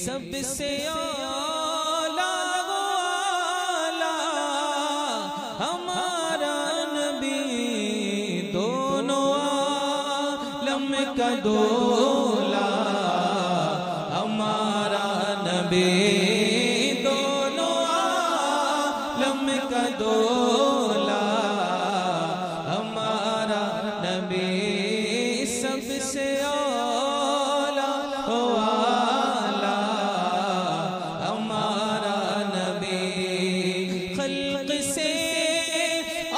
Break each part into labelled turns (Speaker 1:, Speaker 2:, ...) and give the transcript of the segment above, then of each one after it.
Speaker 1: سب سے اعلیٰ وہ اعلیٰ ہمارا نبی، دونوں عالم کا دولا ہمارا نبی، دونوں عالم کا دولا ہمارا نبی، سب سے اعلیٰ وہ اعلیٰ ہمارا نبی، خلق سے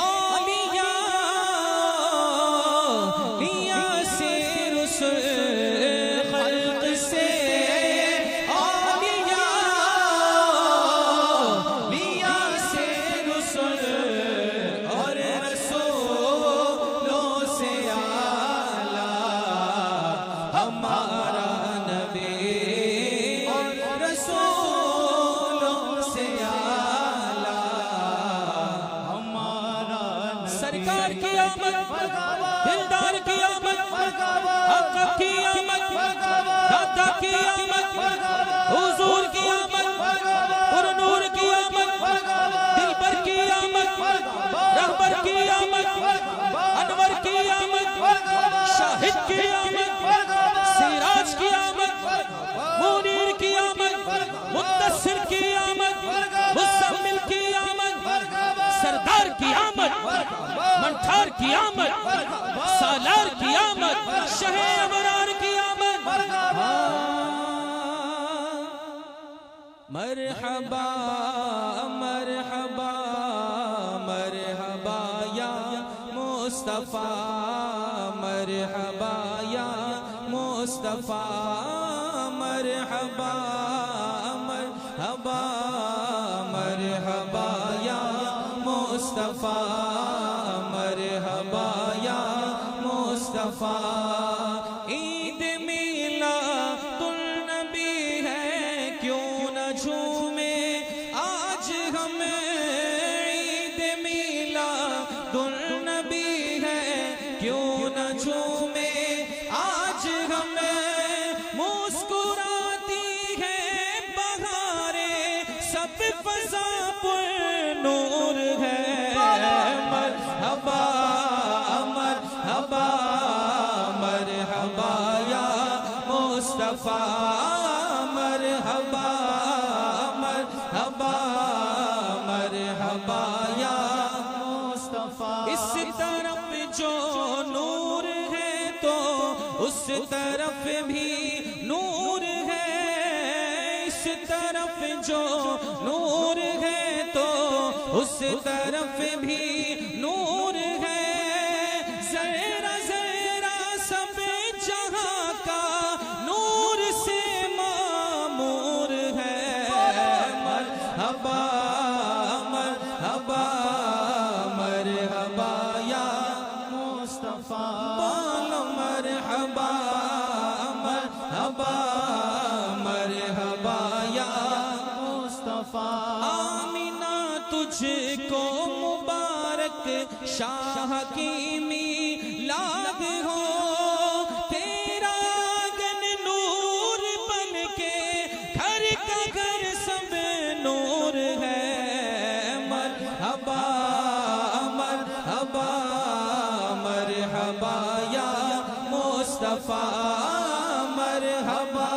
Speaker 1: اولیاء سے رسل، خلق سے اولیاء سے رسل اور رسولوں سے اعلیٰ ہمارا نبی، رسولوں سے اعلیٰ ہمارا نبی، سرکار کی آمد، دلدار کی آمد، حق کی آمد، داتا کی آمد، حضور کی آمد، پر نور کی آمد، دلبر کی آمد، رہبر کی آمد، انور کی آمد، شاہد کی آمد، سراج کی آمد، منیر کی آمد، مدثر کی آمد، مزمل کی آمد، سردار کی آمد، منٹھار کی آمد، سالار کی آمد، شہ ابرار کی آمد، مرحبا مرحبا مرحبا یا مصطفیٰ، مرحبا یا مصطفیٰ، مرحبا مرحبا مرحبا یا مصطفیٰ، مرحبا یا مصطفیٰ، عید میلاد النبی ہے کیوں نہ جھومے آج ہم، عید میلاد النبی ہے کیوں نہ جھومے آج ہم، مسکراتی ہے بہاریں سب فضا پر نور ہے، مرحبا مرحبا مرحبا یا مصطفیٰ، مرحبا مرحبا مرحبا یا مصطفیٰ، اس طرف جو نور ہے تو اس طرف بھی نور ہے، اس طرف جو نور ہے تو اس طرف بھی نور ہے، ذرا ذرا سب جہاں کا نور سے معمور ہے، مرحبا مرحبا مرحبا یا مصطفیٰ، مرحبا مرحبا مرحبا یا مصطفیٰ، آمینہ تجھ کو مبارک شاہ کی میلاد ہو، تیرا آنگن نور بن کے گھر کا گھر سب نور ہے، مرحبا مرحبا مرحبا یا مصطفیٰ، مرحبا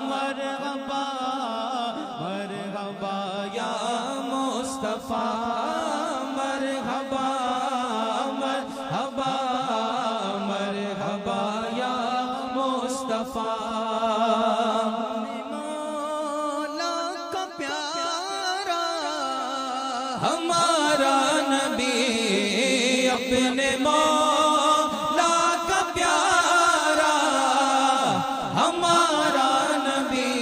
Speaker 1: مرحبا مرحبا یا مصطفیٰ، مرحبا مرحبا مرحبا یا مصطفیٰ، مولا کا پیارا ہمارا نبی، اپنے مولا کا پیارا ہمارا نبی،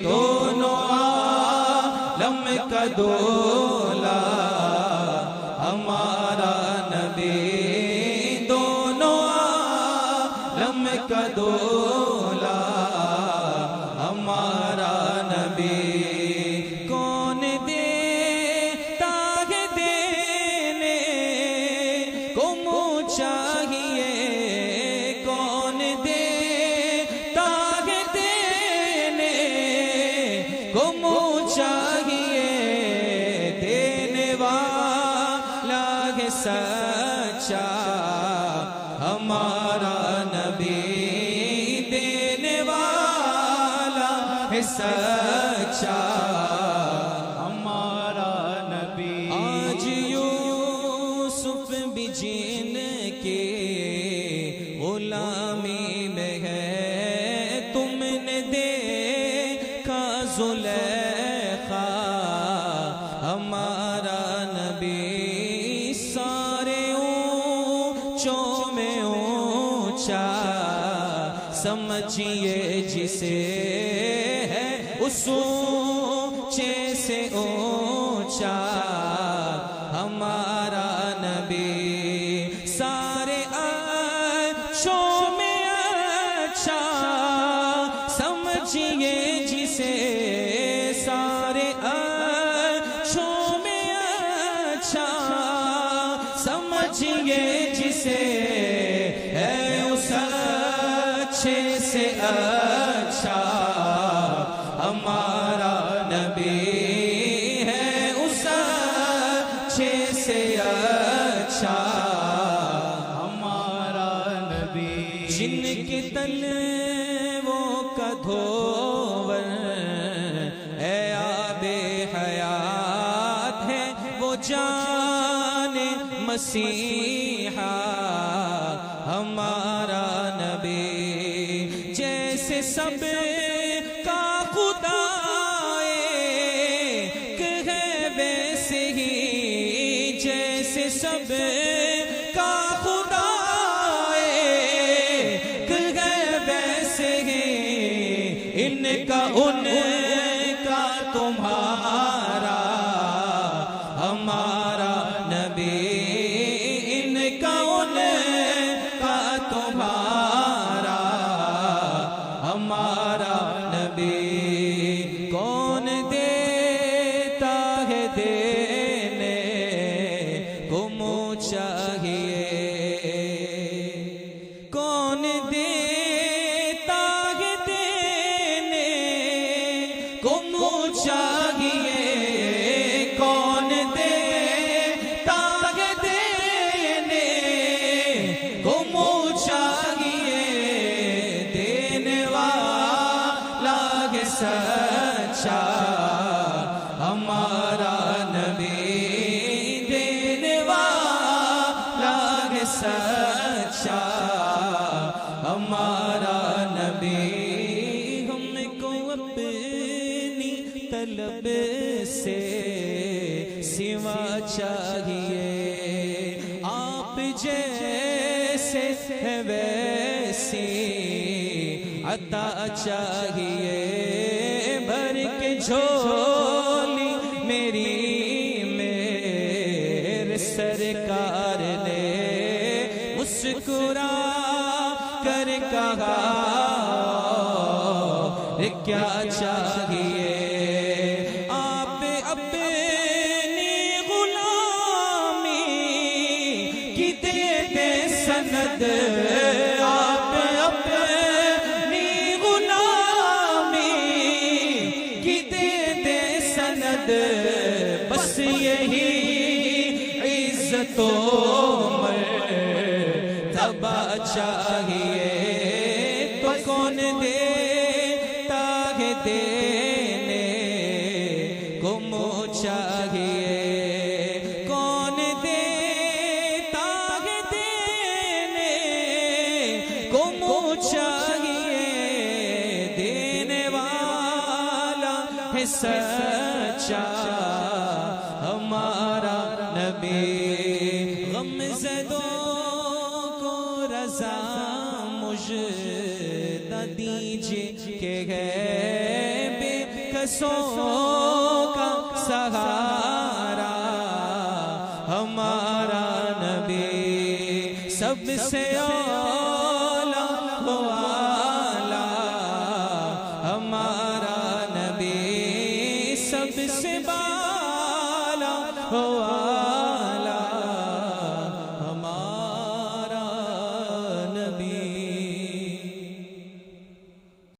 Speaker 1: دونوں عالم کا دولا ہمارا نبی، دونوں عالم کا دولا ہمارا نبی، کون دیتا ہے دینے کو منہ چاہیے، کون دیتا ہے دینے ہے سچا
Speaker 2: ہمارا نبی۔
Speaker 1: آج یوسف بھی جن کے غلامی میں ہے، تم نے دیکھا زلیخا ہمارا نبی سارے اونچوں میں اونچا، سمجھیے جسے ہے اس اونچے سے اونچا ہمارا نبی، سارے اچھوں میں اچھا، سمجھیے جسے سارے اچھوں میں اچھا، سمجھیے جسے ہے اس اچھے سے اچھا ہمارا نبی ہے، اس اچھے سے اچھا
Speaker 2: ہمارا نبی۔
Speaker 1: جن کے تلووں کا دھوور اے آب حیات ہے، وہ جان مسیحا ہمارا نبی، جیسے سب کا خدا ایک ہے ویسے ہی، جیسے سب کا خدا ایک ہے ویسے ہی، ان کا تمہارا ہمارا نبی، ان کا تمہارا ہمارا نبی، کون دیتا ہے دینے کو منہ چاہیے، کون دیتا ہے دینے کو منہ چاہیے، کون دیتا ہے دینے کو منہ چاہیے، دینے والا ہے سچا ہمارا نبی، دینے والا ہے سچا ہمارا نبی، ہم کو اپنی طلب سے سوا چاہیے، آپ جیسے ہے ویسی عطا چاہیے، بھر کے جھولی میری میرے سرکار نے مسکرا کر کہا کیا چاہیے، آپ اپنی غلامی کی دے دے سند، آپ اپنی غلامی کی دے دے سند، بس یہی عزت و مرتبہ چاہیے، تو کون دیتا ہے دینے کو منہ چاہیے، کون دیتا ہے دینے کو منہ چاہیے، دینے والا ہے سچا ہمارا نبی، غم زدوں کو رضا مجھے دیجئے کہ ہے بے کسوں کا سہارا ہمارا نبی، سب سے اعلیٰ والا ہمارا نبی، سب سے بالا